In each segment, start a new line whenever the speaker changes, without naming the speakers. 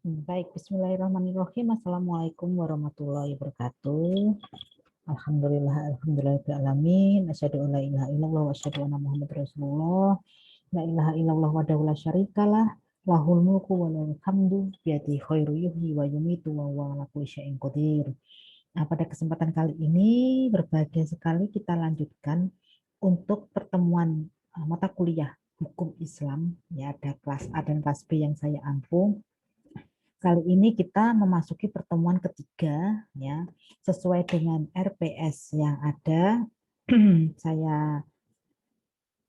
Baik, bismillahirrahmanirrahim. Assalamualaikum warahmatullahi wabarakatuh. Alhamdulillah, asyhadu an la ilaha illallah wa asyhadu anna Muhammadar Rasulullah. La ilaha illallah wahdahu la syarikalah, lahul mulku wa lahul hamdu, biyadihi khairu yuhyi wa yumitu wa huwa ala kulli syai'in qadir. Nah, pada kesempatan kali ini berbahagia sekali kita lanjutkan untuk pertemuan mata kuliah hukum Islam, ya ada kelas A dan kelas B yang saya ampu. Kali ini kita memasuki pertemuan ketiga, ya, sesuai dengan RPS yang ada. Saya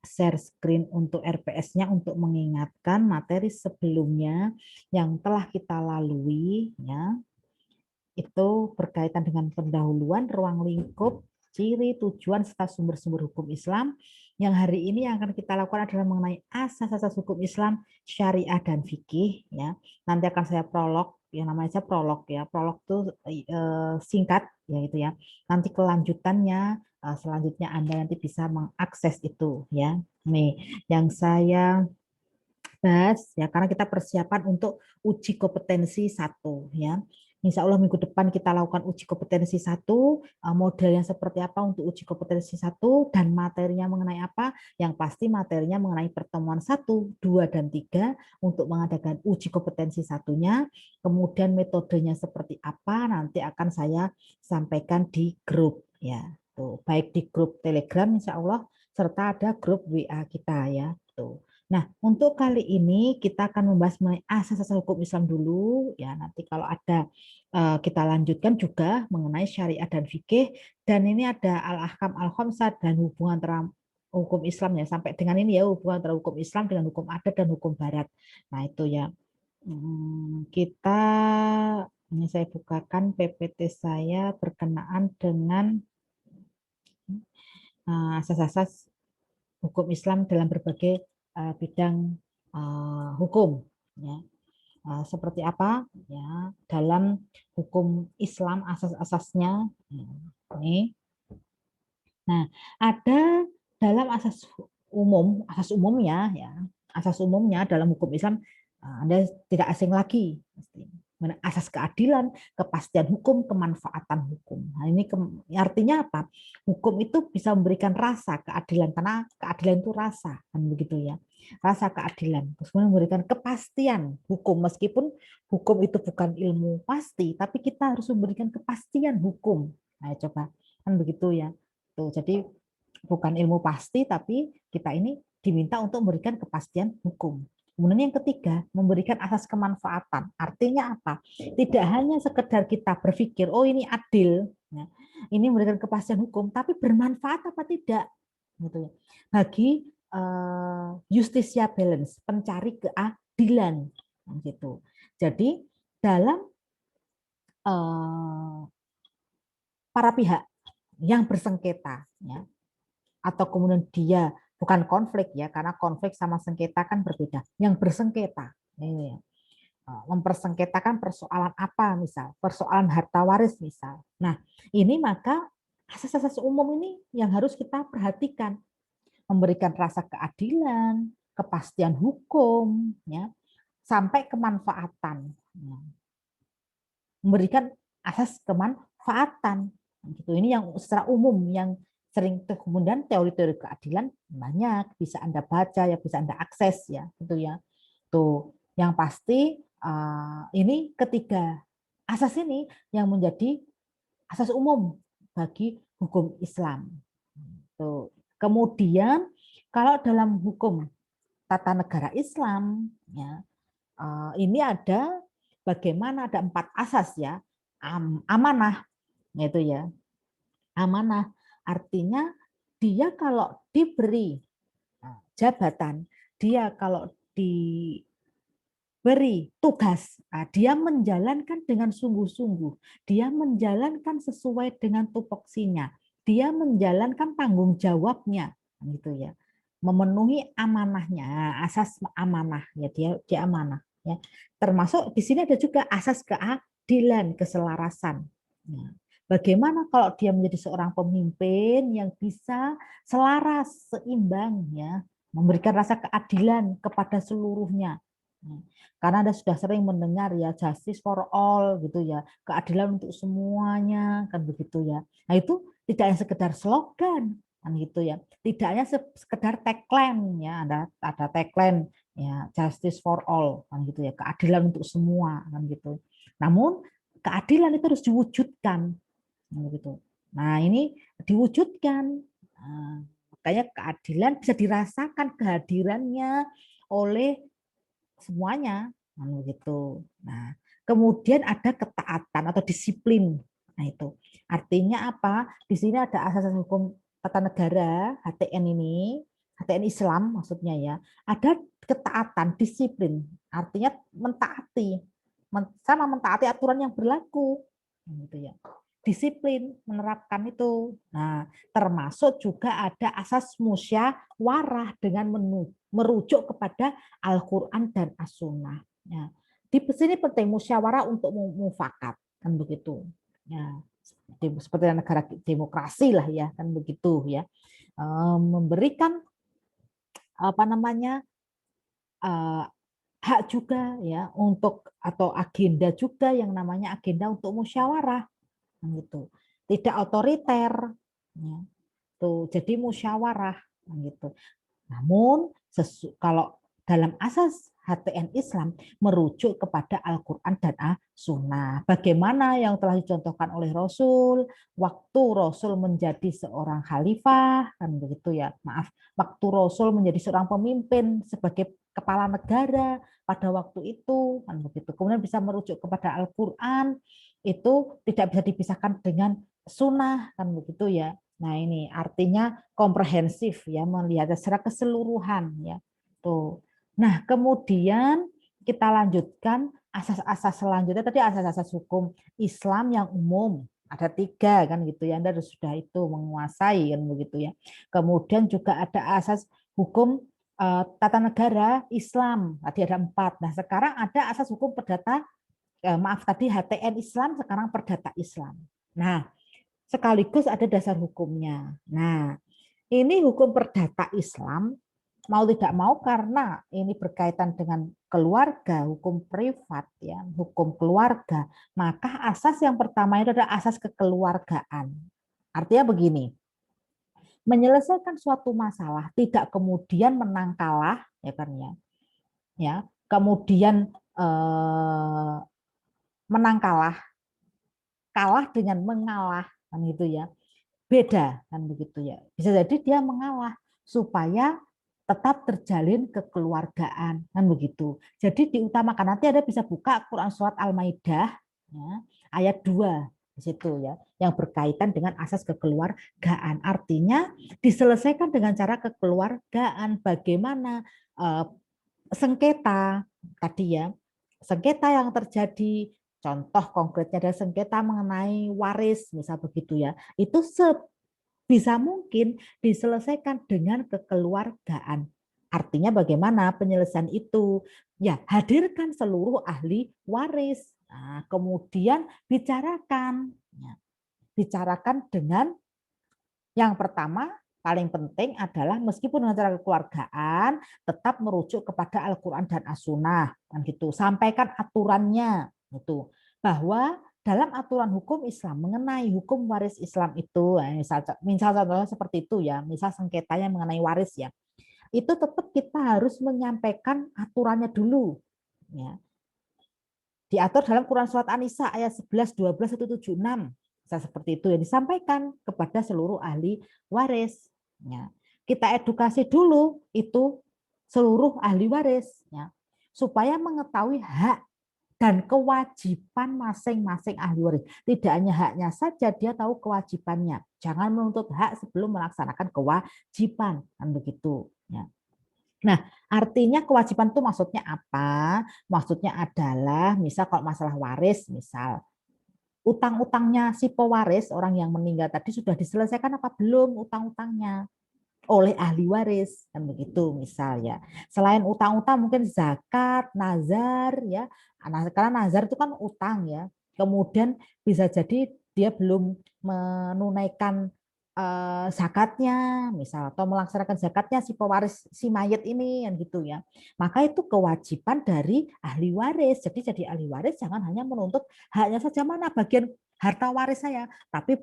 share screen untuk RPS-nya untuk mengingatkan materi sebelumnya yang telah kita lalui, ya, itu berkaitan dengan pendahuluan, ruang lingkup, ciri, tujuan, serta sumber-sumber hukum Islam. Yang hari ini yang akan kita lakukan adalah mengenai asas-asas hukum Islam, syariah, dan fikih. Ya, nanti akan saya prolog, yang namanya saya prolog ya. Prolog itu singkat, ya itu ya. Nanti kelanjutannya, selanjutnya Anda nanti bisa mengakses itu, ya. Nih, yang saya bahas ya karena kita persiapan untuk uji kompetensi 1 ya. Insya Allah minggu depan kita lakukan uji kompetensi 1, modelnya seperti apa untuk uji kompetensi 1 dan materinya mengenai apa. Yang pasti materinya mengenai pertemuan 1, 2, dan 3 untuk mengadakan uji kompetensi 1-nya. Kemudian metodenya seperti apa nanti akan saya sampaikan di grup ya. Tuh, baik di grup Telegram insya Allah serta ada grup WA kita ya. Tuh. Nah, untuk kali ini kita akan membahas mengenai asas-asas hukum Islam dulu. Ya, nanti kalau ada kita lanjutkan juga mengenai syariat dan fikih. Dan ini ada al-ahkam al-khamsah dan hubungan antara hukum Islam ya. Sampai dengan ini ya hubungan antara hukum Islam dengan hukum adat dan hukum barat. Nah, itu ya. Kita ini saya bukakan PPT saya berkenaan dengan asas-asas hukum Islam dalam berbagai bidang hukum ya. Seperti apa ya dalam hukum Islam asas-asasnya ya. Ini. Nah, ada dalam asas umumnya ya. Asas umumnya dalam hukum Islam Anda tidak asing lagi asas keadilan, kepastian hukum, kemanfaatan hukum. Nah, ini artinya apa? Hukum itu bisa memberikan rasa keadilan karena keadilan itu rasa, kan begitu ya. Rasa keadilan, terus memberikan kepastian hukum meskipun hukum itu bukan ilmu pasti, tapi kita harus memberikan kepastian hukum. Nah, coba kan begitu ya. Tuh, jadi bukan ilmu pasti, tapi kita ini diminta untuk memberikan kepastian hukum. Kemudian yang ketiga, memberikan asas kemanfaatan. Artinya apa? Tidak hanya sekedar kita berpikir, oh ini adil, ya, ini memberikan kepastian hukum, tapi bermanfaat apa tidak? Gitu ya. Bagi justisia balance, pencari keadilan, gitu. Jadi dalam para pihak yang bersengketa, ya, atau kemudian dia bukan konflik ya, karena konflik sama sengketa kan berbeda. Yang bersengketa, ini ya, mempersengketakan persoalan apa misal, persoalan harta waris misal. Nah, ini maka asas-asas umum ini yang harus kita perhatikan, memberikan rasa keadilan, kepastian hukum, ya, sampai kemanfaatan, ya. Memberikan asas kemanfaatan, gitu. Ini yang secara umum yang sering kemudian teori-teori keadilan banyak bisa Anda baca ya, bisa Anda akses ya, gitu ya. Tuh, yang pasti ini ketiga asas ini yang menjadi asas umum bagi hukum Islam. Tuh. Kemudian kalau dalam hukum tata negara Islam ya, ini ada bagaimana ada 4 asas ya. Amanah itu ya. Amanah artinya dia kalau diberi jabatan, dia kalau diberi tugas, dia menjalankan dengan sungguh-sungguh, dia menjalankan sesuai dengan tupoksinya, dia menjalankan tanggung jawabnya, gitu ya, memenuhi amanahnya, asas amanah ya, dia amanah ya. Termasuk di sini ada juga asas keadilan, keselarasan. Nah, bagaimana kalau dia menjadi seorang pemimpin yang bisa selaras, seimbang ya, memberikan rasa keadilan kepada seluruhnya. Karena Anda sudah sering mendengar ya justice for all gitu ya, keadilan untuk semuanya kan begitu ya. Nah, itu tidak hanya sekedar slogan kan gitu ya. Tidak hanya sekedar tagline ya, ada tagline ya justice for all kan gitu ya, keadilan untuk semua kan gitu. Namun keadilan itu harus diwujudkan kan gitu. Nah, ini diwujudkan. Nah, makanya keadilan bisa dirasakan kehadirannya oleh semuanya begitu. Nah, kemudian ada ketaatan atau disiplin. Nah, itu artinya apa? Di sini ada asas hukum tata negara HTN ini, HTN Islam maksudnya ya. Ada ketaatan, disiplin. Artinya mentaati, sama mentaati aturan yang berlaku. Gitu ya. Disiplin menerapkan itu. Nah, termasuk juga ada asas musyawarah dengan merujuk kepada Al-Quran dan As-Sunnah. Ya. Di sini penting musyawarah untuk mufakat kan begitu. Ya, seperti negara demokrasi lah ya kan begitu ya. Memberikan apa namanya hak juga ya untuk atau agenda juga yang namanya agenda untuk musyawarah gitu. Tidak otoriter ya. Tuh, jadi musyawarah gitu. Namun kalau dalam asas HTN Islam merujuk kepada Al-Quran dan As-Sunnah. Bagaimana yang telah dicontohkan oleh Rasul, waktu Rasul menjadi seorang khalifah, kan begitu ya, maaf, waktu Rasul menjadi seorang pemimpin sebagai kepala negara pada waktu itu, kan begitu. Kemudian bisa merujuk kepada Al-Quran, itu tidak bisa dipisahkan dengan sunnah, kan begitu ya. Nah, ini artinya komprehensif ya, melihat secara keseluruhan ya. Tuh. Nah, kemudian kita lanjutkan asas-asas selanjutnya, tadi asas-asas hukum Islam yang umum. Ada 3 kan gitu ya, Anda sudah itu menguasai kan begitu ya. Kemudian juga ada asas hukum tata negara Islam, tadi ada 4. Nah, sekarang ada asas hukum perdata, maaf tadi HTN Islam, sekarang perdata Islam. Nah, sekaligus ada dasar hukumnya. Nah, ini hukum perdata Islam mau tidak mau karena ini berkaitan dengan keluarga, hukum privat ya, hukum keluarga, maka asas yang pertama itu adalah asas kekeluargaan. Artinya begini, menyelesaikan suatu masalah tidak kemudian menang kalah ya kan ya. Ya, kemudian menang kalah, kalah dengan mengalah kan gitu ya. Beda kan begitu ya. Bisa jadi dia mengalah supaya tetap terjalin kekeluargaan kan begitu. Jadi diutamakan, nanti ada bisa buka Quran surat Al-Maidah ya, ayat 2 di situ ya, yang berkaitan dengan asas kekeluargaan. Artinya diselesaikan dengan cara kekeluargaan. Bagaimana sengketa tadi ya, sengketa yang terjadi, contoh konkretnya ada sengketa mengenai waris misal begitu ya, itu sebisa mungkin diselesaikan dengan kekeluargaan. Artinya bagaimana penyelesaian itu? Ya, hadirkan seluruh ahli waris. Nah, kemudian bicarakan. Ya, bicarakan dengan yang pertama, paling penting adalah meskipun dengan cara kekeluargaan, tetap merujuk kepada Al-Quran dan As-Sunnah. Kan gitu. Sampaikan aturannya. Gitu. Bahwa dalam aturan hukum Islam mengenai hukum waris Islam itu, misal contohnya seperti itu ya, misal sengketanya mengenai waris ya, itu tetap kita harus menyampaikan aturannya dulu. Ya, diatur dalam Quran Surat An-Nisa ayat 11, 12, 176. Bisa seperti itu yang disampaikan kepada seluruh ahli waris. Ya. Kita edukasi dulu itu seluruh ahli waris. Ya. Supaya mengetahui hak dan kewajiban masing-masing ahli waris. Tidak hanya haknya saja, dia tahu kewajibannya. Jangan menuntut hak sebelum melaksanakan kewajiban. Kan begitu. Ya. Nah, artinya kewajiban itu maksudnya apa? Maksudnya adalah, misal kalau masalah waris, misal utang-utangnya si pewaris, orang yang meninggal tadi sudah diselesaikan apa belum utang-utangnya oleh ahli waris, kan begitu misal ya. Selain utang-utang mungkin zakat, nazar ya. Nah, karena nazar itu kan utang ya. Kemudian bisa jadi dia belum menunaikan zakatnya misal atau melaksanakan zakatnya si pewaris si mayat ini yang gitu ya, maka itu kewajiban dari ahli waris. Jadi ahli waris jangan hanya menuntut haknya saja, mana bagian harta waris saya, tapi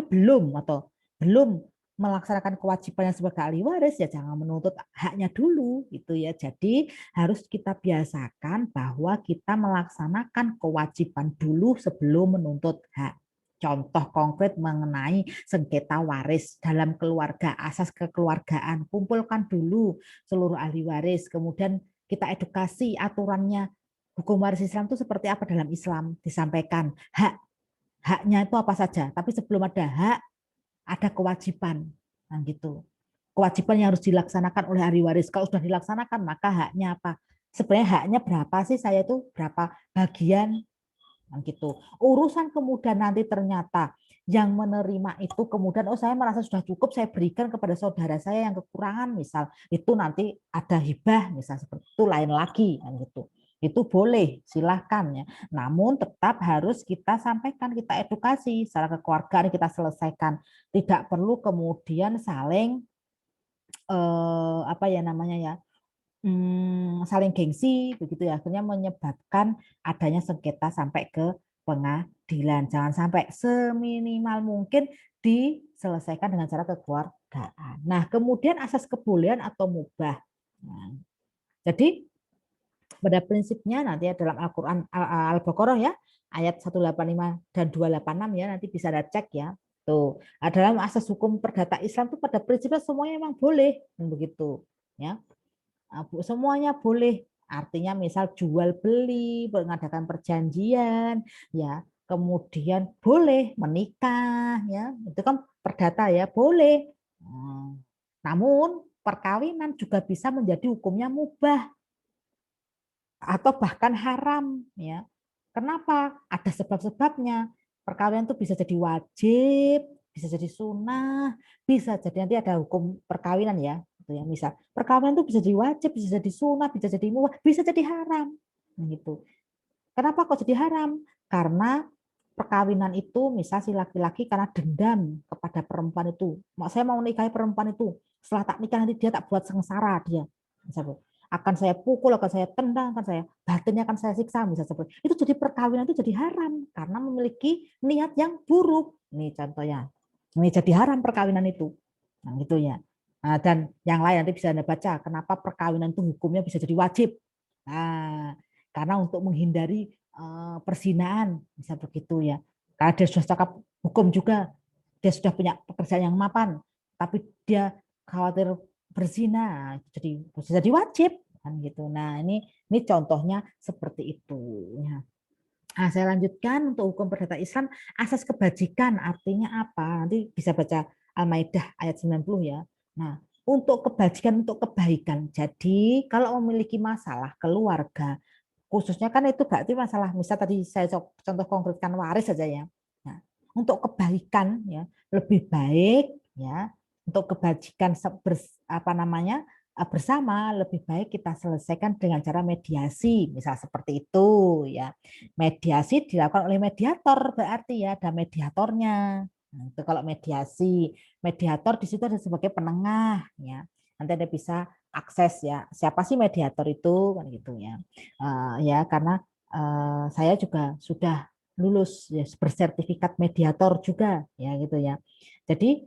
belum atau belum melaksanakan kewajibannya sebagai ahli waris, ya jangan menuntut haknya dulu gitu ya. Jadi harus kita biasakan bahwa kita melaksanakan kewajiban dulu sebelum menuntut hak. Contoh konkret mengenai sengketa waris dalam keluarga, asas kekeluargaan, kumpulkan dulu seluruh ahli waris, kemudian kita edukasi aturannya, hukum waris Islam itu seperti apa dalam Islam, disampaikan haknya itu apa saja. Tapi sebelum ada hak, ada kewajiban, nah gitu. Kewajiban yang harus dilaksanakan oleh ahli waris. Kalau sudah dilaksanakan, maka haknya apa? Sebenarnya haknya berapa sih saya itu, berapa bagian, nah gitu. Urusan kemudian nanti ternyata yang menerima itu kemudian, oh saya merasa sudah cukup, saya berikan kepada saudara saya yang kekurangan, misal itu nanti ada hibah, misal seperti itu, lain lagi, kan gitu. Itu boleh, silahkan ya. Namun tetap harus kita sampaikan, kita edukasi secara kekeluargaan, kita selesaikan. Tidak perlu kemudian saling apa ya namanya ya, saling gengsi begitu ya, akhirnya menyebabkan adanya sengketa sampai ke pengadilan. Jangan sampai, seminimal mungkin diselesaikan dengan cara kekeluargaan. Nah, kemudian asas kebolehan atau mubah. Nah, jadi pada prinsipnya nanti ya dalam Al-Qur'an Al-Baqarah ya, ayat 185 dan 286 ya, nanti bisa ada cek ya. Tuh, dalam asas hukum perdata Islam itu pada prinsipnya semuanya memang boleh begitu ya. Semuanya boleh. Artinya misal jual beli, mengadakan perjanjian, ya, kemudian boleh menikah, ya, itu kan perdata ya, boleh. Namun perkawinan juga bisa menjadi hukumnya mubah atau bahkan haram, ya. Kenapa? Ada sebab-sebabnya. Perkawinan itu bisa jadi wajib, bisa jadi sunnah, bisa jadi nanti ada hukum perkawinan ya, gitu ya. Misal perkawinan itu bisa jadi wajib, bisa jadi sunnah, bisa jadi mubah, bisa jadi haram, gitu. Kenapa kok jadi haram? Karena perkawinan itu misal si laki-laki karena dendam kepada perempuan itu. Saya mau nikahi perempuan itu. Setelah tak nikah nanti dia tak buat sengsara dia. Misalnya, akan saya pukul, akan saya tendang, akan saya batinnya akan saya siksa, misalnya seperti itu. Jadi perkawinan itu jadi haram karena memiliki niat yang buruk. Ini contohnya. Ini jadi haram perkawinan itu. Nah, gitu ya. Nah, dan yang lain nanti bisa Anda baca kenapa perkawinan itu hukumnya bisa jadi wajib. Nah, karena untuk menghindari perzinaan, bisa begitu ya. Karena dia sudah cakap hukum juga, dia sudah punya pekerjaan yang mapan, tapi dia khawatir berzina, jadi wajib kan gitu. Nah, ini contohnya seperti itu ya. Nah, saya lanjutkan untuk hukum perdata Islam, asas kebajikan artinya apa? Nanti bisa baca Al-Maidah ayat 90 ya. Nah, untuk kebajikan, untuk kebaikan. Jadi, kalau memiliki masalah keluarga, khususnya kan itu berarti masalah, misal tadi saya contoh konkretkan waris saja ya. Nah, untuk kebaikan ya, lebih baik ya, untuk kebajikan apa namanya, bersama, lebih baik kita selesaikan dengan cara mediasi, misal seperti itu ya. Mediasi dilakukan oleh mediator, berarti ya ada mediatornya. Nah, itu kalau mediasi, mediator di situ ada sebagai penengah ya. Nanti Anda bisa akses ya, siapa sih mediator itu kan gitu ya. Ya karena saya juga sudah lulus ya, bersertifikat mediator juga ya gitu ya. Jadi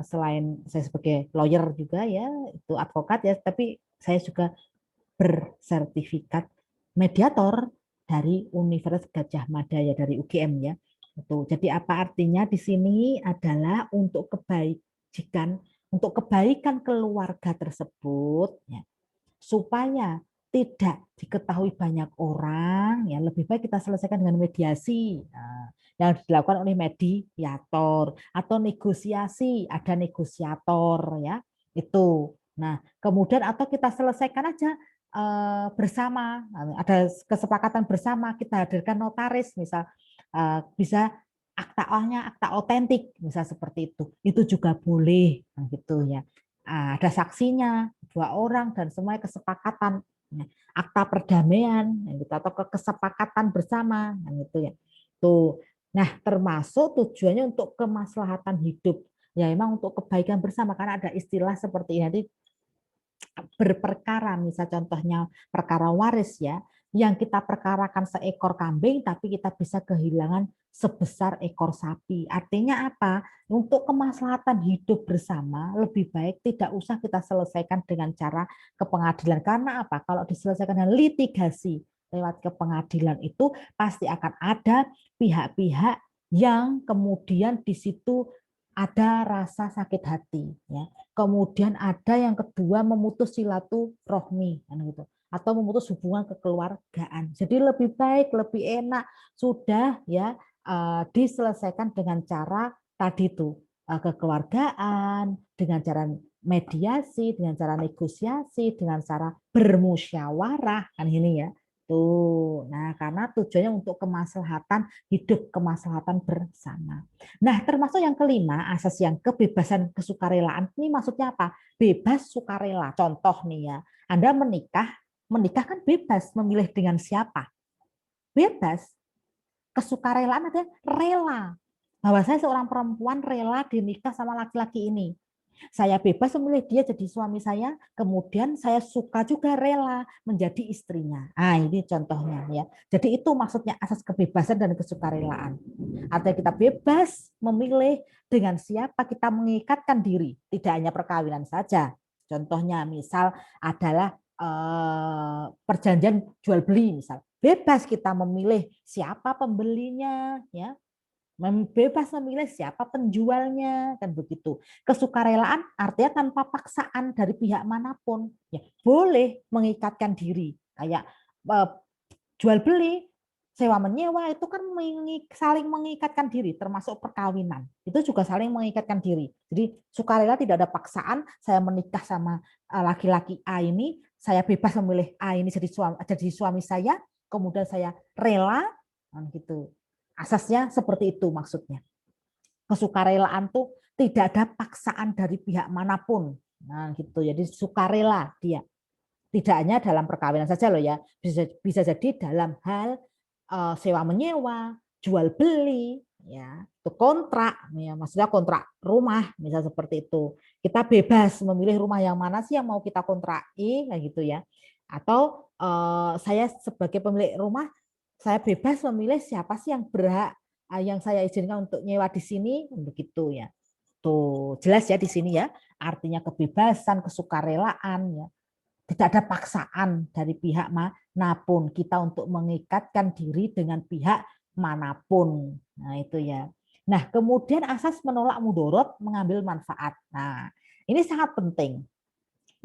selain saya sebagai lawyer juga ya, itu advokat ya, tapi saya juga bersertifikat mediator dari Universitas Gajah Mada ya, dari UGM ya. Itu. Jadi apa artinya di sini adalah untuk kebaikan keluarga tersebut ya, supaya tidak diketahui banyak orang, ya lebih baik kita selesaikan dengan mediasi. Nah, yang dilakukan oleh mediator atau negosiasi, ada negosiator ya itu. Nah, kemudian atau kita selesaikan aja bersama, ada kesepakatan bersama, kita hadirkan notaris, misal bisa akta otentik, misal seperti itu juga boleh, gitu ya. Ada saksinya 2 orang dan semuanya kesepakatan, ya. Akta perdamaian gitu, atau kesepakatan bersama gitu ya. Tuh. Nah, termasuk tujuannya untuk kemaslahatan hidup. Ya, memang untuk kebaikan bersama, karena ada istilah seperti ini. Nanti berperkara, misal contohnya perkara waris ya, yang kita perkarakan seekor kambing, tapi kita bisa kehilangan sebesar ekor sapi. Artinya apa? Untuk kemaslahatan hidup bersama, lebih baik tidak usah kita selesaikan dengan cara ke pengadilan. Karena apa? Kalau diselesaikan dengan litigasi lewat ke pengadilan itu, pasti akan ada pihak-pihak yang kemudian di situ ada rasa sakit hati, ya. Kemudian ada yang kedua memutus silaturahmi, kan gitu, atau memutus hubungan kekeluargaan. Jadi lebih baik, lebih enak sudah ya diselesaikan dengan cara tadi itu kekeluargaan, dengan cara mediasi, dengan cara negosiasi, dengan cara bermusyawarah, kan ini ya. Tuh, nah karena tujuannya untuk kemaslahatan hidup, kemaslahatan bersama. Nah, termasuk yang kelima, asas yang kebebasan kesukarelaan. Ini maksudnya apa? Bebas sukarela. Contoh nih ya, Anda menikah, menikah kan bebas memilih dengan siapa. Bebas. Kesukarelaan ada rela. Bahwa saya seorang perempuan rela dinikah sama laki-laki ini. Saya bebas memilih dia jadi suami saya, kemudian saya suka juga rela menjadi istrinya. Ah, ini contohnya ya. Jadi itu maksudnya asas kebebasan dan kesukarelaan. Artinya kita bebas memilih dengan siapa kita mengikatkan diri, tidak hanya perkawinan saja. Contohnya misal adalah perjanjian jual beli misal. Bebas kita memilih siapa pembelinya ya, bebas memilih siapa penjualnya, kan begitu. Kesukarelaan artinya tanpa paksaan dari pihak manapun, ya boleh mengikatkan diri, kayak jual beli, sewa menyewa itu kan saling mengikatkan diri, termasuk perkawinan itu juga saling mengikatkan diri. Jadi sukarela, tidak ada paksaan. Saya menikah sama laki-laki A ini, saya bebas memilih A ini jadi suami saya, kemudian saya rela, gitu. Asasnya seperti itu maksudnya. Kesukarelaan tuh tidak ada paksaan dari pihak manapun. Nah, gitu. Jadi sukarela dia. Tidak hanya dalam perkawinan saja loh ya. Bisa jadi dalam hal sewa menyewa, jual beli, ya, itu kontrak, ya, maksudnya kontrak rumah, misal seperti itu. Kita bebas memilih rumah yang mana sih yang mau kita kontraki, kayak gitu ya. Atau saya sebagai pemilik rumah, saya bebas memilih siapa sih yang berhak, yang saya izinkan untuk nyewa di sini, begitu ya. Tuh jelas ya di sini ya, artinya kebebasan, kesukarelaan ya. Tidak ada paksaan dari pihak manapun kita untuk mengikatkan diri dengan pihak manapun. Nah, itu ya. Nah, kemudian asas menolak mudorot, mengambil manfaat. Nah, ini sangat penting.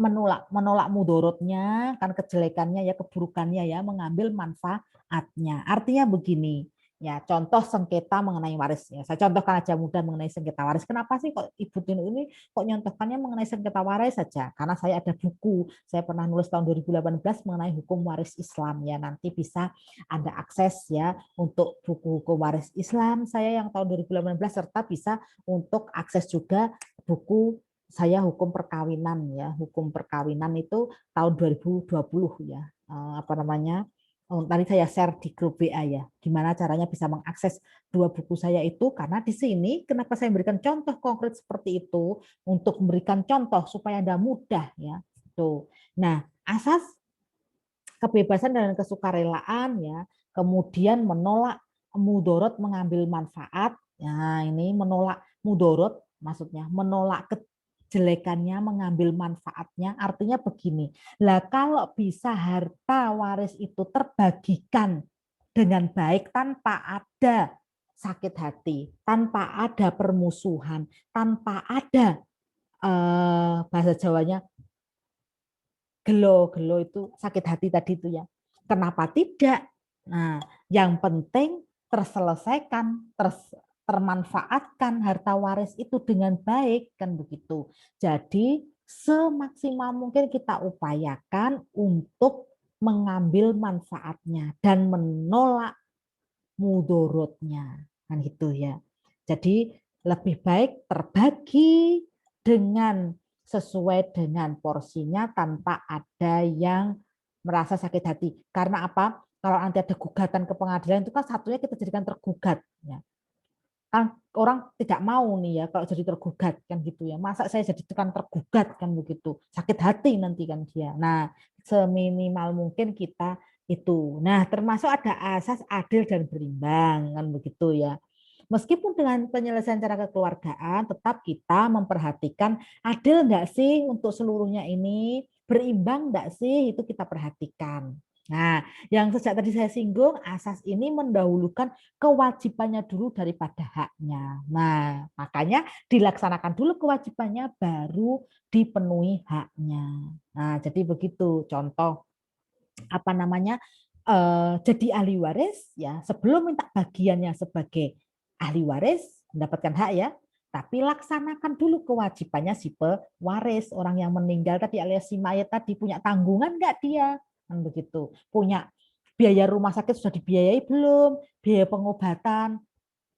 Menolak mudorotnya, kan kejelekannya ya, keburukannya ya, mengambil manfaatnya. Artinya begini, ya contoh sengketa mengenai waris. Ya, saya contohkan aja mudah mengenai sengketa waris. Kenapa sih kok Ibu Tinu ini kok nyontohkannya mengenai sengketa waris saja? Karena saya ada buku, saya pernah nulis tahun 2018 mengenai hukum waris Islam ya. Nanti bisa Anda akses ya untuk buku hukum waris Islam saya yang tahun 2018, serta bisa untuk akses juga buku saya hukum perkawinan ya. Hukum perkawinan itu tahun 2020 ya. Apa namanya? Tadi saya share di grup WA ya. Gimana caranya bisa mengakses dua buku saya itu, karena di sini kenapa saya memberikan contoh konkret seperti itu, untuk memberikan contoh supaya Anda mudah ya. Tuh. Nah, asas kebebasan dan kesukarelaan ya, kemudian menolak mudorot, mengambil manfaat. Nah, ini menolak mudorot maksudnya menolak kejelekannya, mengambil manfaatnya. Artinya begini, lah kalau bisa harta waris itu terbagikan dengan baik tanpa ada sakit hati, tanpa ada permusuhan, tanpa ada bahasa Jawanya gelo-gelo itu sakit hati tadi itu ya. Kenapa tidak? Nah, yang penting terselesaikan, termanfaatkan harta waris itu dengan baik, kan begitu. Jadi semaksimal mungkin kita upayakan untuk mengambil manfaatnya dan menolak mudorotnya, kan gitu ya. Jadi lebih baik terbagi dengan sesuai dengan porsinya tanpa ada yang merasa sakit hati. Karena apa? Kalau nanti ada gugatan ke pengadilan itu kan satunya kita jadikan tergugat. Ya. Kan orang tidak mau nih ya kalau jadi tergugat kan gitu ya. Masa saya jadi kan tergugat kan begitu. Sakit hati nanti kan dia. Nah, seminimal mungkin kita itu. Nah, termasuk ada asas adil dan berimbang kan begitu ya. Meskipun dengan penyelesaian cara kekeluargaan, tetap kita memperhatikan adil nggak sih untuk seluruhnya ini, berimbang nggak sih, itu kita perhatikan. Nah, yang sejak tadi saya singgung, asas ini mendahulukan kewajibannya dulu daripada haknya. Nah, makanya dilaksanakan dulu kewajibannya, baru dipenuhi haknya. Nah, jadi begitu contoh apa namanya jadi ahli waris ya sebelum minta bagiannya sebagai ahli waris mendapatkan hak ya, tapi laksanakan dulu kewajibannya si pewaris orang yang meninggal tadi alias si mayat tadi punya tanggungan nggak dia kan begitu, punya biaya rumah sakit sudah dibiayai belum, biaya pengobatan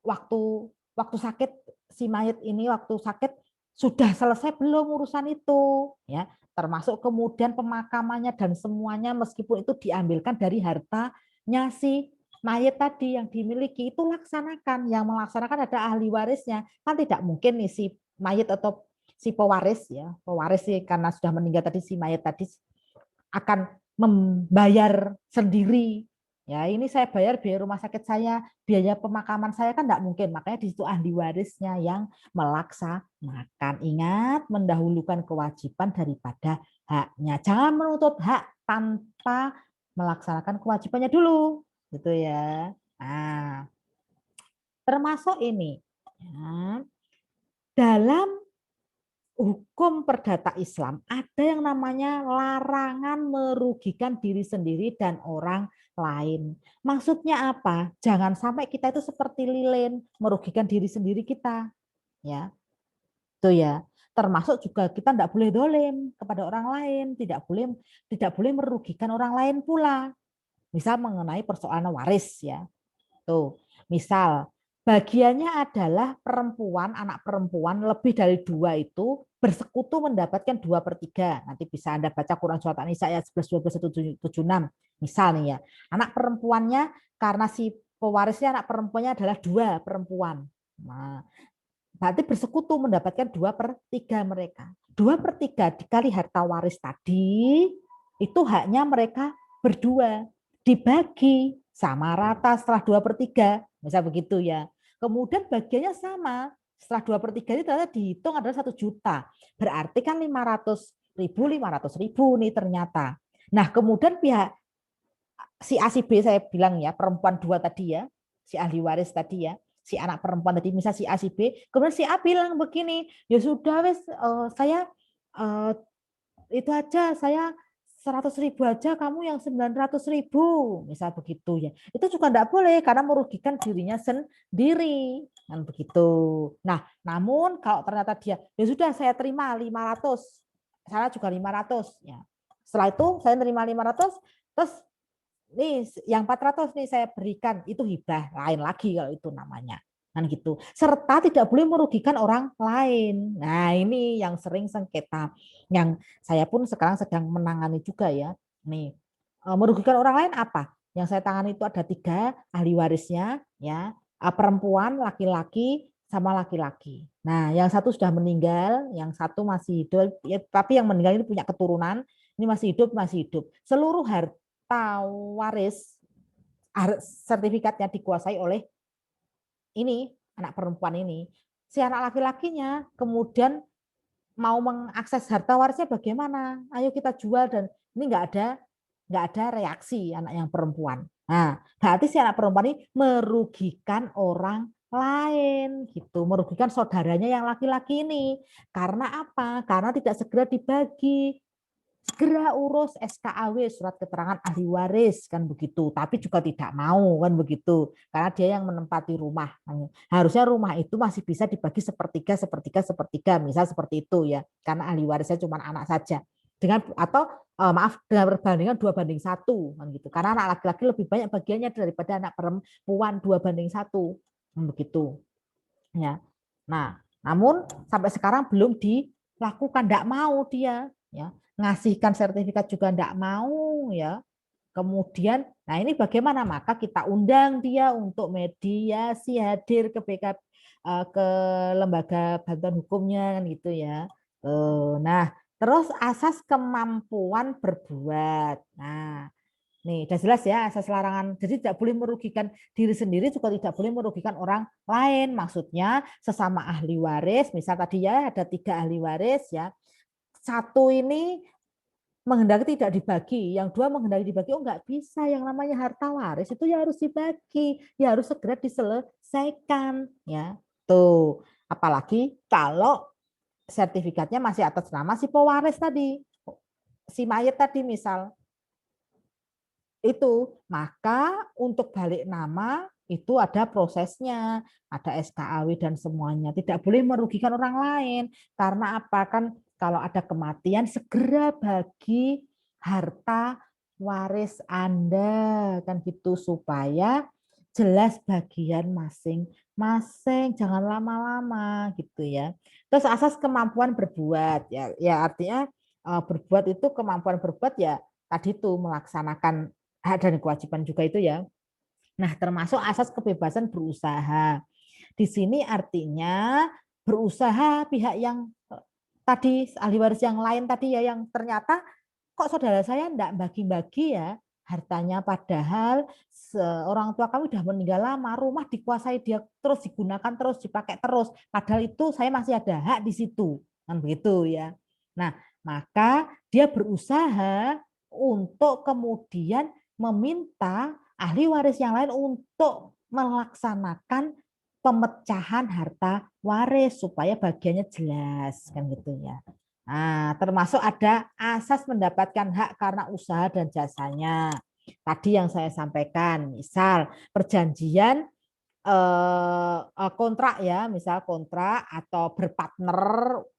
waktu waktu sakit si mayat ini waktu sakit sudah selesai belum urusan itu ya, termasuk kemudian pemakamannya dan semuanya meskipun itu diambilkan dari hartanya si mayat tadi yang dimiliki itu laksanakan, yang melaksanakan ada ahli warisnya kan tidak mungkin nih si mayat atau si pewaris ya pewaris sih karena sudah meninggal tadi si mayat tadi akan membayar sendiri. Ya, ini saya bayar biaya rumah sakit saya, biaya pemakaman saya kan enggak mungkin. Makanya di situ ahli warisnya yang melaksanakan. Ingat, mendahulukan kewajiban daripada haknya. Jangan menuntut hak tanpa melaksanakan kewajibannya dulu. Gitu ya. Nah, termasuk ini. Ya, dalam hukum perdata Islam ada yang namanya larangan merugikan diri sendiri dan orang lain. Maksudnya apa? Jangan sampai kita itu seperti lilin merugikan diri sendiri kita, ya. Itu ya. Termasuk juga kita tidak boleh dolim kepada orang lain, tidak boleh merugikan orang lain pula. Misal mengenai persoalan waris ya. Tuh, misal bagiannya adalah perempuan, anak perempuan lebih dari 2 itu bersekutu mendapatkan 2/3. Nanti bisa Anda baca Quran Surat An-Nisa ayat 11, 12, 76. Misal nih ya, anak perempuannya karena si pewarisnya anak perempuannya adalah 2 perempuan. Nah, berarti bersekutu mendapatkan 2/3 mereka. 2/3 dikali harta waris tadi, itu haknya mereka berdua. Dibagi sama rata setelah 2/3. Misal begitu ya. Kemudian bagiannya sama. Setelah 2/3 ini ternyata dihitung adalah 1 juta. Berarti kan 500.000, 500.000 nih ternyata. Nah kemudian pihak si A si B saya bilang ya, perempuan 2 tadi ya, si ahli waris tadi ya, si anak perempuan tadi, misal si A si B, kemudian si A bilang begini, ya sudah wes saya uh, itu aja, saya 100.000 aja, kamu yang 900.000, misal begitu ya. Itu juga enggak boleh karena merugikan dirinya sendiri, kan begitu. Nah, namun kalau ternyata dia, ya sudah saya terima 500, saya juga 500 ya. Setelah itu saya terima 500, terus nih yang 400 nih saya berikan, itu hibah, lain lagi kalau itu namanya kan gitu, serta tidak boleh merugikan orang lain. Nah ini yang sering sengketa yang saya pun sekarang sedang menangani juga ya nih. Merugikan orang lain apa yang saya tangani itu ada 3 ahli warisnya ya, perempuan, laki-laki sama laki-laki. Nah yang satu sudah meninggal, yang satu masih hidup ya, tapi yang meninggal ini punya keturunan, ini masih hidup seluruh harta waris sertifikatnya dikuasai oleh ini anak perempuan ini. Si anak laki-lakinya kemudian mau mengakses harta warisnya bagaimana? Ayo kita jual, dan ini nggak ada reaksi anak yang perempuan. Nah, berarti si anak perempuan ini merugikan orang lain gitu, merugikan saudaranya yang laki-laki ini. Karena apa? Karena tidak segera dibagi. Segera urus SKAW, surat keterangan ahli waris kan begitu, tapi juga tidak mau kan begitu karena dia yang menempati rumah, harusnya rumah itu masih bisa dibagi sepertiga sepertiga sepertiga, misal seperti itu ya, karena ahli warisnya cuma anak saja dengan atau maaf dengan perbandingan 2/1 kan gitu, karena anak laki-laki lebih banyak bagiannya daripada anak perempuan 2/1 kan begitu ya. Nah namun sampai sekarang belum dilakukan, tidak mau dia ya, ngasihkan sertifikat juga enggak mau ya. Kemudian, nah ini bagaimana? Maka kita undang dia untuk mediasi hadir ke ke lembaga bantuan hukumnya kan gitu ya. Nah, terus asas kemampuan berbuat. Nah, nih, udah jelas ya asas larangan. Jadi tidak boleh merugikan diri sendiri, juga tidak boleh merugikan orang lain. Maksudnya sesama ahli waris, misal tadi ya ada 3 ahli waris ya. Satu ini menghendaki tidak dibagi, yang 2 menghendaki dibagi, oh nggak bisa. Yang namanya harta waris itu ya harus dibagi, ya harus segera diselesaikan ya. Tuh, apalagi kalau sertifikatnya masih atas nama si pewaris tadi, si mayat tadi misal. Itu maka untuk balik nama itu ada prosesnya, ada SKAW dan semuanya, tidak boleh merugikan orang lain. Karena apa? Kan kalau ada kematian segera bagi harta waris Anda kan gitu, supaya jelas bagian masing-masing, jangan lama-lama gitu ya. Terus asas kemampuan berbuat ya, ya artinya berbuat itu kemampuan berbuat ya tadi tuh melaksanakan hak dan kewajiban juga itu ya. Nah, termasuk asas kebebasan berusaha. Di sini artinya berusaha pihak yang tadi ahli waris yang lain tadi ya, yang ternyata kok saudara saya enggak bagi-bagi ya hartanya, padahal orang tua kami udah meninggal lama, rumah dikuasai dia terus, digunakan terus, dipakai terus, padahal itu saya masih ada hak di situ kan begitu ya. Nah, maka dia berusaha untuk kemudian meminta ahli waris yang lain untuk melaksanakan pemecahan harta waris supaya bagiannya jelas kan gitu ya. Nah, termasuk ada asas mendapatkan hak karena usaha dan jasanya. Tadi yang saya sampaikan, misal perjanjian kontrak ya, misal kontrak atau berpartner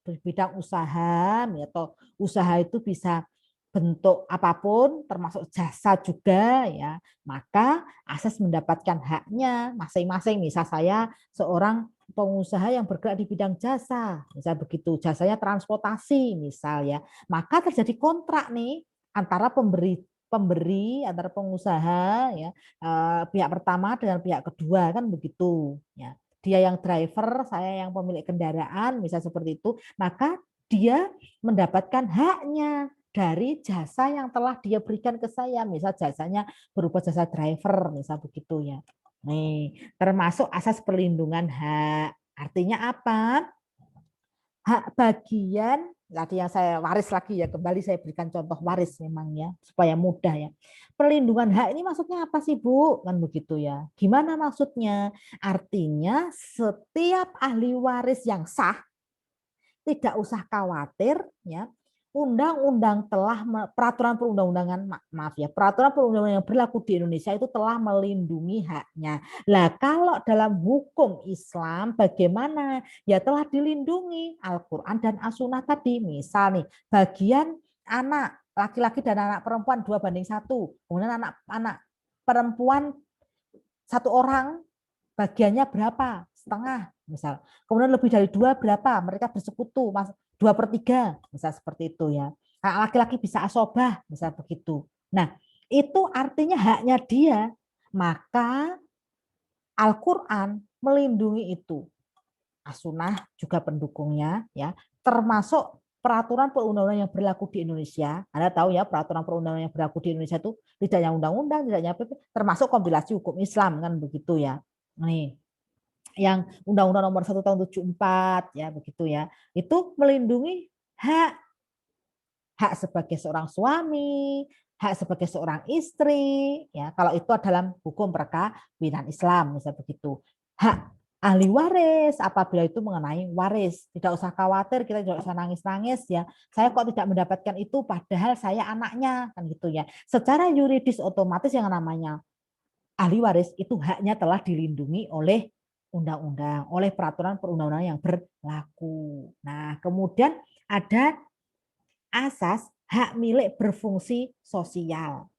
di bidang usaha, atau usaha itu bisa bentuk apapun, termasuk jasa juga ya, maka asas mendapatkan haknya masing-masing. Misal saya seorang pengusaha yang bergerak di bidang jasa, misal begitu, jasanya transportasi misal ya, maka terjadi kontrak nih antara pemberi antara pengusaha ya, pihak pertama dengan pihak kedua kan begitu ya. Dia yang driver, saya yang pemilik kendaraan, misal seperti itu, maka dia mendapatkan haknya dari jasa yang telah dia berikan ke saya, misal jasanya berupa jasa driver, misal begitu ya. Nih, termasuk asas perlindungan hak. Artinya apa? Hak bagian tadi yang saya waris lagi ya, kembali saya berikan contoh waris memang ya supaya mudah ya. Perlindungan hak ini maksudnya apa sih Bu? Kan begitu ya. Gimana maksudnya? Artinya setiap ahli waris yang sah tidak usah khawatir ya. Undang-undang telah peraturan perundang-undangan maaf ya, peraturan perundang-undangan yang berlaku di Indonesia itu telah melindungi haknya. Lah kalau dalam hukum Islam bagaimana? Ya telah dilindungi Al-Qur'an dan As-Sunnah tadi. Misal nih, bagian anak laki-laki dan anak perempuan 2:1. Kemudian anak perempuan 1 orang bagiannya berapa? Setengah, misal. Kemudian lebih dari 2 berapa? Mereka bersekutu, 2/3, misal seperti itu ya. Nah, laki-laki bisa asobah, misal begitu. Nah, itu artinya haknya dia. Maka Al-Quran melindungi itu. As-Sunnah juga pendukungnya, ya, termasuk peraturan perundang-undangan yang berlaku di Indonesia. Anda tahu ya, peraturan perundang-undangan yang berlaku di Indonesia itu tidak hanya undang-undang, tidak hanya PP, termasuk kompilasi hukum Islam kan begitu ya. Nih, yang Undang-Undang Nomor 1 Tahun 74 ya begitu ya. Itu melindungi hak hak sebagai seorang suami, hak sebagai seorang istri ya. Kalau itu dalam hukum perkawinan Islam misalnya begitu. Hak ahli waris apabila itu mengenai waris, tidak usah khawatir, kita tidak usah nangis-nangis ya. Saya kok tidak mendapatkan itu padahal saya anaknya kan gitu ya. Secara yuridis otomatis yang namanya ahli waris itu haknya telah dilindungi oleh undang-undang, oleh peraturan perundang-undangan yang berlaku. Nah, kemudian ada asas hak milik berfungsi sosial.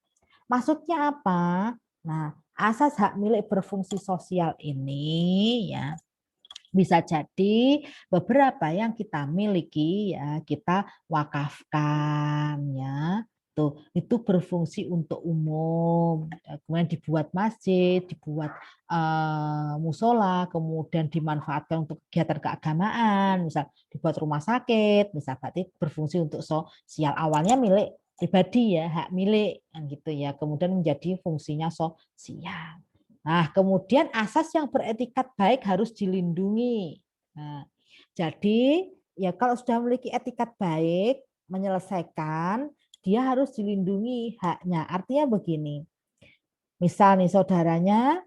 Maksudnya apa? Nah, asas hak milik berfungsi sosial ini ya bisa jadi beberapa yang kita miliki ya kita wakafkan ya. gitu. Itu berfungsi untuk umum. Kemudian dibuat masjid, dibuat musola, kemudian dimanfaatkan untuk kegiatan keagamaan, misal dibuat rumah sakit, misal berarti berfungsi untuk sosial. Awalnya milik pribadi ya, hak milik kan gitu ya. Kemudian menjadi fungsinya sosial. Nah, kemudian asas yang beretikat baik harus dilindungi. Nah, jadi ya kalau sudah memiliki etikat baik, menyelesaikan, dia harus dilindungi haknya. Artinya begini, misal nih saudaranya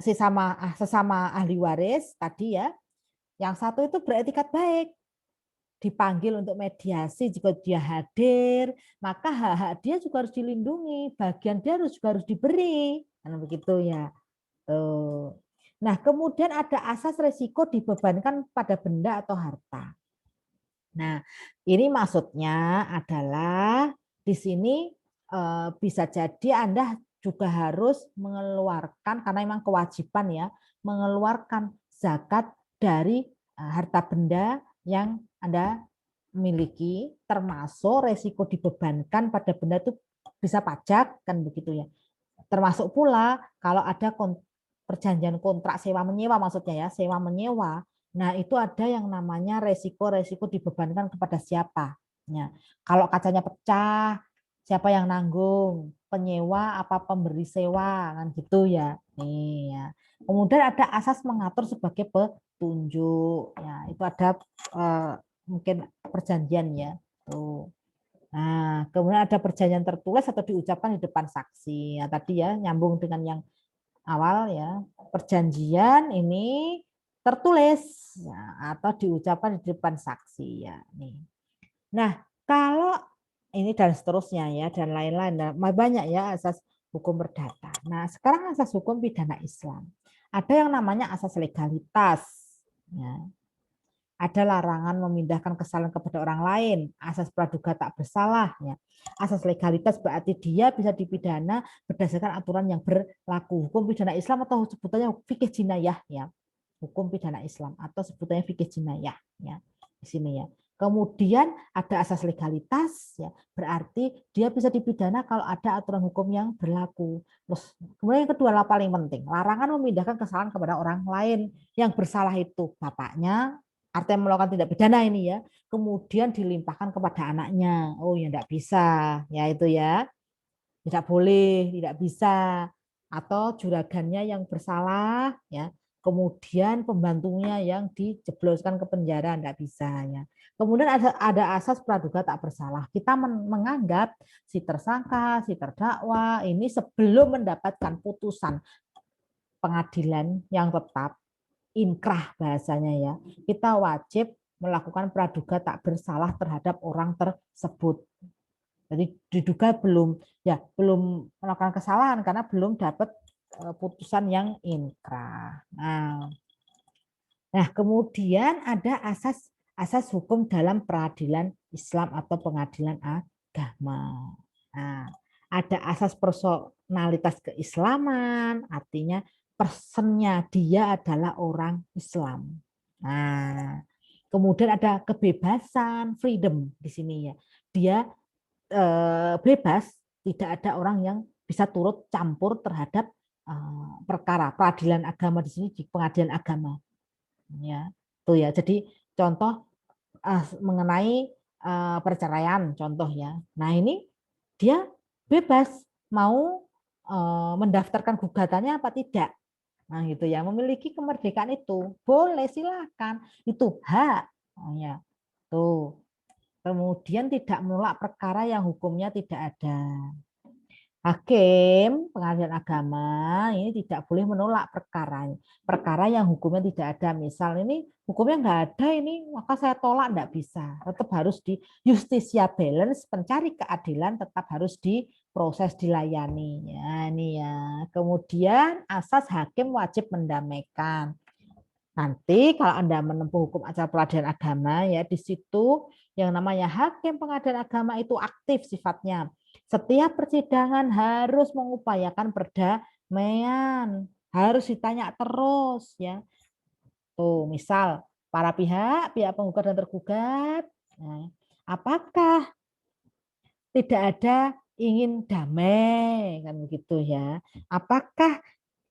sesama ahli waris tadi ya, yang satu itu beretikat baik, dipanggil untuk mediasi jika dia hadir, maka hak-hak dia juga harus dilindungi, bagian dia juga harus diberi, kan begitu ya. Tuh. Nah, kemudian ada asas resiko dibebankan pada benda atau harta. Nah, ini maksudnya adalah di sini bisa jadi Anda juga harus mengeluarkan karena memang kewajiban ya, mengeluarkan zakat dari harta benda yang Anda miliki, termasuk resiko dibebankan pada benda itu bisa pajak kan begitu ya. Termasuk pula kalau ada perjanjian kontrak sewa menyewa maksudnya ya, sewa menyewa. Nah, itu ada yang namanya resiko-resiko dibebankan kepada siapa. Ya. Kalau kacanya pecah, siapa yang nanggung? Penyewa apa pemberi sewa kan gitu ya. Nih ya. Kemudian ada asas mengatur sebagai petunjuk. Ya, itu ada mungkin perjanjian ya. Tuh. Nah, kemudian ada perjanjian tertulis atau diucapkan di depan saksi. Ya, tadi ya nyambung dengan yang awal ya. Perjanjian ini tertulis ya, atau diucapkan di depan saksi ya. Nih. Nah, kalau ini dan seterusnya ya dan lain-lain. Nah, banyak ya asas hukum perdata. Nah, sekarang asas hukum pidana Islam. Ada yang namanya asas legalitas. Ya, ada larangan memindahkan kesalahan kepada orang lain, asas praduga tak bersalah. Ya. Asas legalitas berarti dia bisa dipidana berdasarkan aturan yang berlaku. Hukum pidana Islam atau sebutannya fikih jinayah ya. Hukum pidana Islam atau sebutannya fikih jinayah ya. Di sini ya. Kemudian ada asas legalitas ya, berarti dia bisa dipidana kalau ada aturan hukum yang berlaku. Terus kemudian yang kedua lah paling penting, larangan memindahkan kesalahan kepada orang lain yang bersalah itu bapaknya, artinya melakukan tindak pidana ini ya, kemudian dilimpahkan kepada anaknya. Oh ya tidak bisa, ya itu ya, tidak boleh, tidak bisa. Atau juragannya yang bersalah, ya, kemudian pembantunya yang dijebloskan ke penjara, tidak bisa ya. Kemudian ada asas praduga tak bersalah. Kita menganggap si tersangka, si terdakwa ini sebelum mendapatkan putusan pengadilan yang tetap inkrah bahasanya ya, kita wajib melakukan praduga tak bersalah terhadap orang tersebut. Jadi diduga belum melakukan kesalahan karena belum dapat putusan yang inkrah. Nah, kemudian ada asas hukum dalam peradilan Islam atau pengadilan agama. Nah, ada asas personalitas keislaman, artinya personnya dia adalah orang Islam. Nah, kemudian ada kebebasan, freedom di sini ya. Dia bebas, tidak ada orang yang bisa turut campur terhadap perkara peradilan agama di sini di pengadilan agama. Ya, tuh ya. Jadi contoh mengenai perceraian, contoh ya. Nah ini dia bebas mau mendaftarkan gugatannya apa tidak. Nah gitu ya, memiliki kemerdekaan itu boleh silakan, itu hak. Oh, ya, tuh. Kemudian tidak menolak perkara yang hukumnya tidak ada. Hakim pengadilan agama ini tidak boleh menolak perkara yang hukumnya tidak ada. Misal ini hukumnya nggak ada ini, maka saya tolak, nggak bisa. Tetap harus di justisia balance, pencari keadilan tetap harus diproses, dilayani. Ya, ini ya. Kemudian asas hakim wajib mendamaikan. Nanti kalau Anda menempuh hukum acara peradilan agama ya di situ yang namanya hakim pengadilan agama itu aktif sifatnya. Setiap persidangan harus mengupayakan perdamaian, harus ditanya terus ya. Tuh, misal para pihak penggugat dan tergugat, nah, apakah tidak ada ingin damai kan begitu ya. Apakah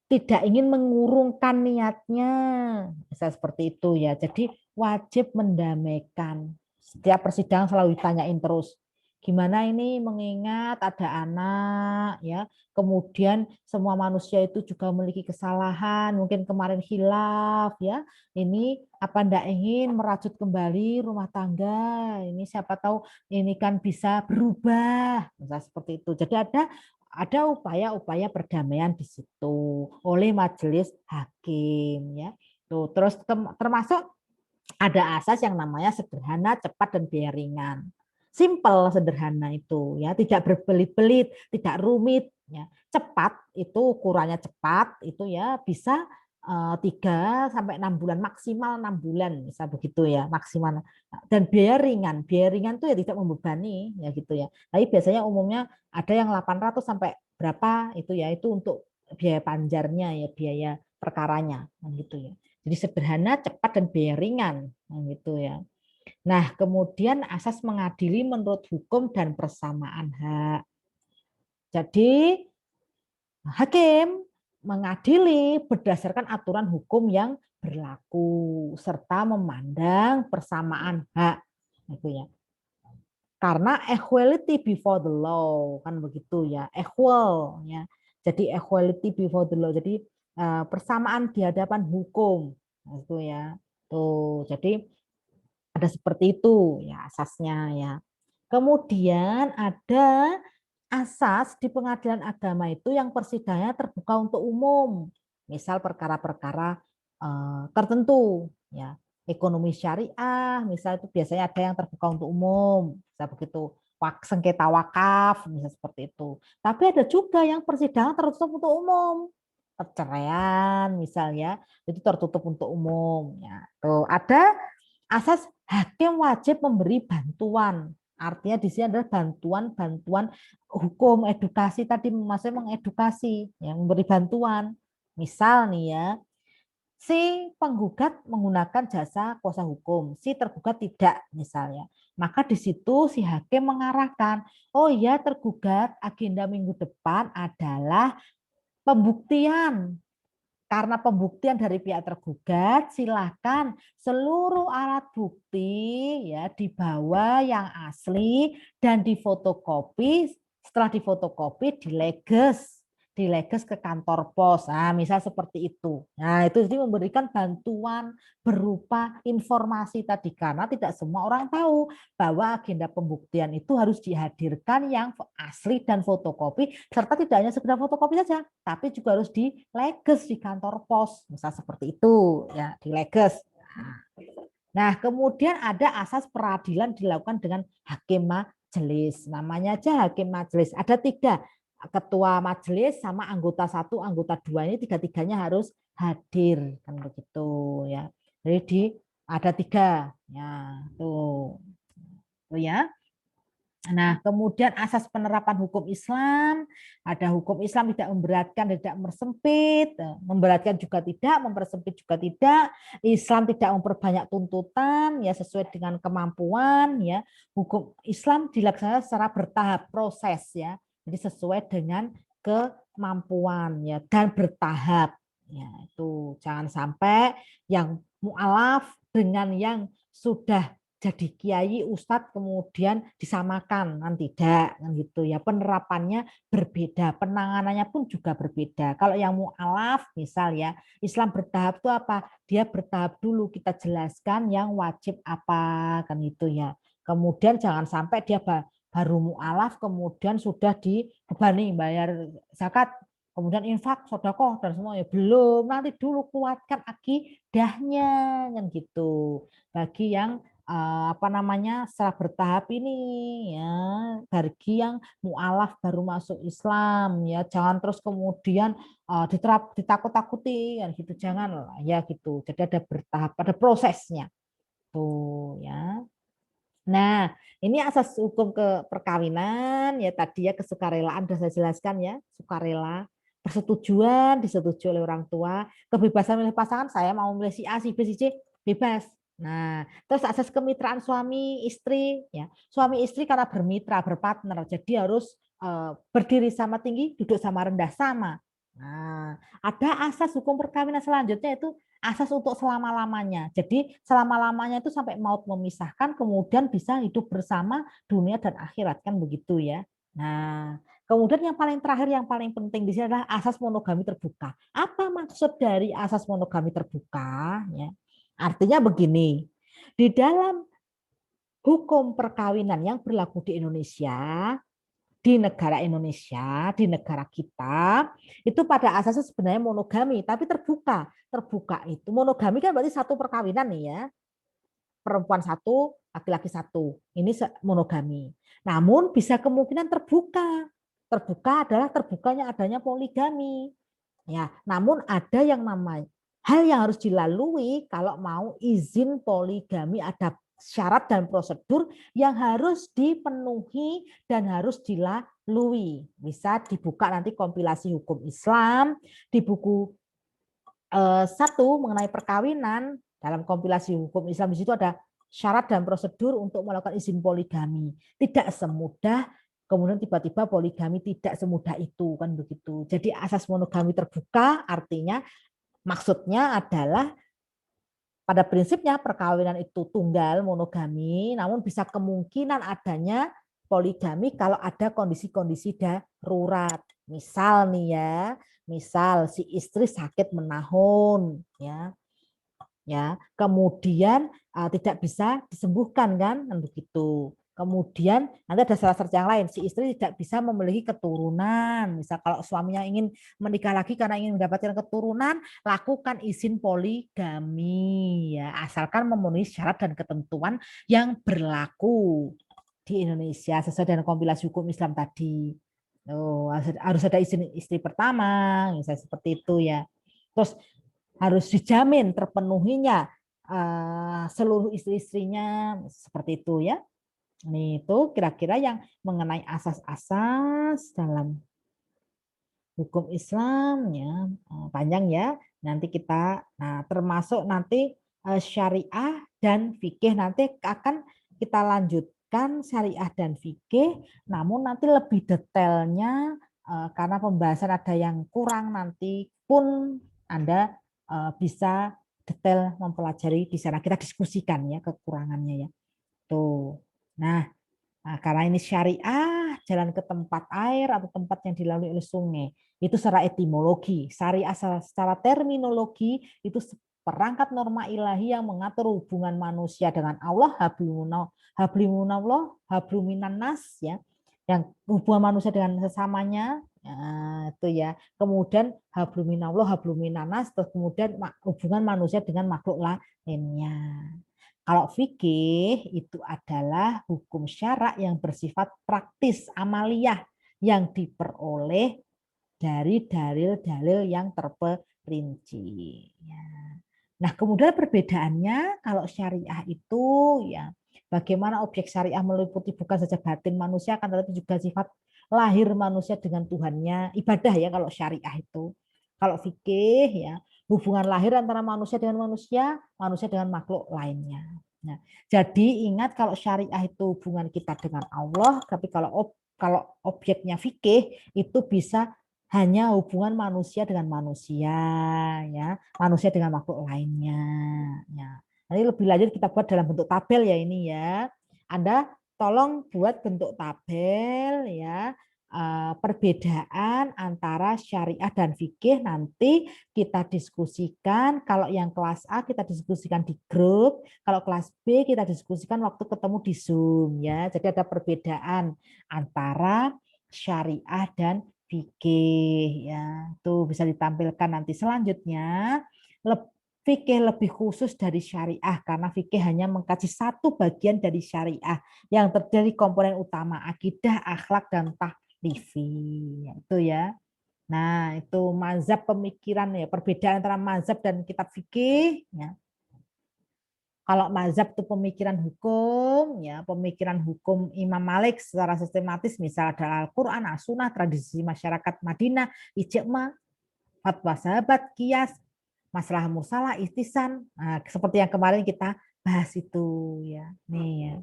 tidak ingin mengurungkan niatnya, bisa seperti itu ya. Jadi wajib mendamaikan. Setiap persidangan selalu ditanyain terus, gimana ini mengingat ada anak ya, kemudian semua manusia itu juga memiliki kesalahan, mungkin kemarin hilaf ya, ini apa ndak ingin merajut kembali rumah tangga, ini siapa tahu ini kan bisa berubah, misalnya seperti itu. Jadi ada upaya-upaya perdamaian di situ oleh majelis hakim ya. Tuh, terus termasuk ada asas yang namanya sederhana, cepat dan biaya ringan. Simple, sederhana itu ya, tidak berbelit-belit, tidak rumit ya. Cepat itu ukurannya cepat itu ya bisa 3 sampai 6 bulan, maksimal 6 bulan bisa begitu ya, maksimal. Dan biaya ringan itu ya tidak membebani ya gitu ya. Tapi biasanya umumnya ada yang 800 sampai berapa itu ya, itu untuk biaya panjarnya ya, biaya perkaranya gitu ya. Jadi sederhana, cepat dan biaya ringan gitu ya. Nah, kemudian asas mengadili menurut hukum dan persamaan hak. Jadi hakim mengadili berdasarkan aturan hukum yang berlaku serta memandang persamaan hak gitu ya. Karena equality before the law kan begitu ya, equal ya. Jadi equality before the law. Jadi persamaan di hadapan hukum itu ya. Tuh, jadi ada seperti itu ya asasnya ya. Kemudian ada asas di pengadilan agama itu yang persidangannya terbuka untuk umum. Misal perkara-perkara tertentu ya. Ekonomi syariah, misal itu biasanya ada yang terbuka untuk umum, bisa begitu. Sengketa wakaf, bisa seperti itu. Tapi ada juga yang persidangan tertutup untuk umum. Perceraian misalnya, itu tertutup untuk umum. Ya, tuh ada asas hakim wajib memberi bantuan. Artinya di sini adalah bantuan-bantuan hukum, edukasi tadi, maksudnya mengedukasi, ya, memberi bantuan. Misal nih ya, si penggugat menggunakan jasa kuasa hukum, si tergugat tidak misalnya. Maka di situ si hakim mengarahkan, oh ya tergugat agenda minggu depan adalah pembuktian. Karena pembuktian dari pihak tergugat, silakan seluruh alat bukti ya dibawa yang asli dan difotokopi. Setelah difotokopi, dileges ke kantor pos. Nah, misal seperti itu. Nah, itu jadi memberikan bantuan berupa informasi tadi karena tidak semua orang tahu bahwa agenda pembuktian itu harus dihadirkan yang asli dan fotokopi, serta tidak hanya sekedar fotokopi saja, tapi juga harus dileges di kantor pos, misal seperti itu ya, dileges. Nah, kemudian ada asas peradilan dilakukan dengan hakim majelis. Namanya aja hakim majelis. Ada 3, ketua majelis sama anggota 1, anggota 2 ini tiga-tiganya harus hadir kan begitu ya. Jadi ada 3 ya tuh ya. Nah, kemudian asas penerapan hukum Islam, ada hukum Islam tidak memberatkan, tidak mempersempit, memberatkan juga tidak, mempersempit juga tidak. Islam tidak memperbanyak tuntutan, ya sesuai dengan kemampuan, ya. Hukum Islam dilaksanakan secara bertahap, proses, ya. Jadi sesuai dengan kemampuan, ya, dan bertahap. Ya, itu jangan sampai yang mualaf dengan yang sudah jadi kiai ustadz kemudian disamakan kan tidak kan gitu ya, penerapannya berbeda, penanganannya pun juga berbeda. Kalau yang mualaf misal ya, Islam bertahap itu apa, dia bertahap dulu, kita jelaskan yang wajib apa kan itu ya, kemudian jangan sampai dia baru mualaf kemudian sudah dibebani bayar zakat, kemudian infak, sedekah dan semua ya belum, nanti dulu kuatkan akidahnya kan gitu. Bagi yang apa namanya secara bertahap ini ya, bagi yang mualaf baru masuk Islam ya, jangan terus kemudian ditakut-takuti kan gitu, jangan lah ya gitu. Jadi ada bertahap, ada prosesnya tuh ya. Nah, ini asas hukum ke perkawinan ya, tadi ya kesukarelaan sudah saya jelaskan ya, sukarela, persetujuan disetujui oleh orang tua, kebebasan milih pasangan, saya mau milih si A, si B, si C, bebas. Nah, terus asas kemitraan suami istri ya. Suami istri karena bermitra, berpartner, jadi harus berdiri sama tinggi, duduk sama rendah sama. Nah, ada asas hukum perkawinan selanjutnya itu asas untuk selama-lamanya. Jadi selama-lamanya itu sampai maut memisahkan, kemudian bisa hidup bersama dunia dan akhirat kan begitu ya. Nah, kemudian yang paling terakhir yang paling penting di sini adalah asas monogami terbuka. Apa maksud dari asas monogami terbuka ya? Artinya begini, di dalam hukum perkawinan yang berlaku di Indonesia, di negara kita, itu pada asasnya sebenarnya monogami, tapi terbuka. Terbuka itu, monogami kan berarti satu perkawinan nih ya, perempuan satu, laki-laki satu. Ini monogami. Namun bisa kemungkinan terbuka. Terbuka adalah terbukanya adanya poligami. Ya, namun ada yang namanya hal yang harus dilalui kalau mau izin poligami, ada syarat dan prosedur yang harus dipenuhi dan harus dilalui. Bisa dibuka nanti kompilasi hukum Islam di buku 1 mengenai perkawinan, dalam kompilasi hukum Islam di situ ada syarat dan prosedur untuk melakukan izin poligami. Tidak semudah kemudian tiba-tiba poligami, tidak semudah itu kan begitu. Jadi asas monogami terbuka artinya maksudnya adalah pada prinsipnya perkawinan itu tunggal monogami, namun bisa kemungkinan adanya poligami kalau ada kondisi-kondisi darurat. Misal nih ya, misal si istri sakit menahun ya, kemudian tidak bisa disembuhkan kan begitu. Kemudian nanti ada syarat yang lain, si istri tidak bisa memiliki keturunan. Misal kalau suaminya ingin menikah lagi karena ingin mendapatkan keturunan, lakukan izin poligami ya, asalkan memenuhi syarat dan ketentuan yang berlaku di Indonesia sesuai dengan kompilasi hukum Islam tadi. Oh, harus ada izin istri pertama, misalnya seperti itu ya. Terus harus dijamin terpenuhinya seluruh istri-istrinya seperti itu ya. Ini itu kira-kira yang mengenai asas-asas dalam hukum Islam ya, panjang ya. Nanti kita termasuk nanti syariah dan fikih nanti akan kita lanjutkan syariah dan fikih, namun nanti lebih detailnya karena pembahasan ada yang kurang nanti pun Anda bisa detail mempelajari di sana. Kita diskusikan ya kekurangannya ya. Tuh. Nah, karena ini syariah, jalan ke tempat air atau tempat yang dilalui oleh sungai. Itu secara etimologi. Syariah secara terminologi itu perangkat norma ilahi yang mengatur hubungan manusia dengan Allah, hablimunallah, habluminan nas, ya, yang hubungan manusia dengan sesamanya, ya, itu ya. Kemudian habluminallah, habluminan nas, terus kemudian hubungan manusia dengan makhluk lainnya. Kalau fikih itu adalah hukum syara yang bersifat praktis, amaliyah, yang diperoleh dari dalil-dalil yang terperinci. Ya. Nah, kemudian perbedaannya kalau syariah itu ya bagaimana objek syariah meliputi bukan saja batin manusia, akan tetapi juga sifat lahir manusia dengan Tuhannya, ibadah ya kalau syariah itu. Kalau fikih ya hubungan lahir antara manusia dengan manusia, manusia dengan makhluk lainnya. Nah, jadi ingat kalau syariah itu hubungan kita dengan Allah, tapi kalau objeknya fikih itu bisa hanya hubungan manusia dengan manusia, ya, manusia dengan makhluk lainnya. Ya. Nanti lebih lanjut kita buat dalam bentuk tabel ya ini ya. Anda tolong buat bentuk tabel ya. Perbedaan antara syariah dan fikih nanti kita diskusikan. Kalau yang kelas A kita diskusikan di grup, kalau kelas B kita diskusikan waktu ketemu di Zoom ya. Jadi ada perbedaan antara syariah dan fikih ya. Tuh bisa ditampilkan nanti selanjutnya. Fikih lebih khusus dari syariah karena fikih hanya mengkaji satu bagian dari syariah yang terdiri komponen utama akidah, akhlak dan tahlifi. Itu ya. Nah, itu mazhab pemikiran ya, perbedaan antara mazhab dan kitab fikih ya. Kalau mazhab itu pemikiran hukum, ya pemikiran hukum Imam Malik secara sistematis, misal adalah Al-Quran, As-Sunnah, tradisi masyarakat Madinah, ijma, fatwa sahabat, kias, masalah mursalah, istisan, nah, seperti yang kemarin kita bahas itu ya. Nih ya.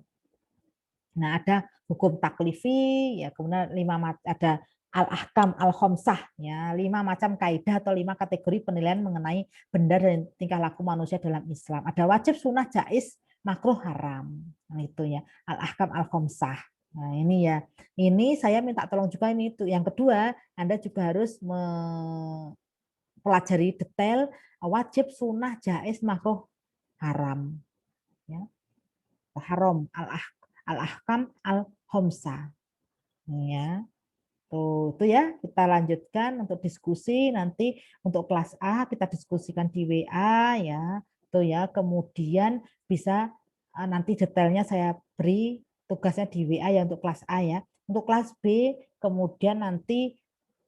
Nah, ada hukum taklifi, ya kemudian ada al-ahkam al-khomsah, ya 5 macam kaidah atau 5 kategori penilaian mengenai benda dan tingkah laku manusia dalam Islam. Ada wajib, sunnah, jais, makruh, haram. Nah, itu ya al-ahkam al-khomsah. Nah, ini ya. Ini saya minta tolong juga ini itu. Yang kedua, Anda juga harus mempelajari detail wajib, sunnah, jais, makruh, haram. Ya. Haram, al-ahkam al-khomsah. Ya, tuh ya kita lanjutkan untuk diskusi nanti untuk kelas A kita diskusikan di WA ya. Tuh ya, kemudian bisa nanti detailnya saya beri tugasnya di WA ya untuk kelas A ya. Untuk kelas B kemudian nanti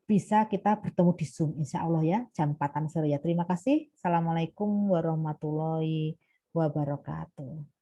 bisa kita bertemu di Zoom insya Allah ya jam 4 sore ya. Terima kasih. Assalamualaikum warahmatullahi wabarakatuh.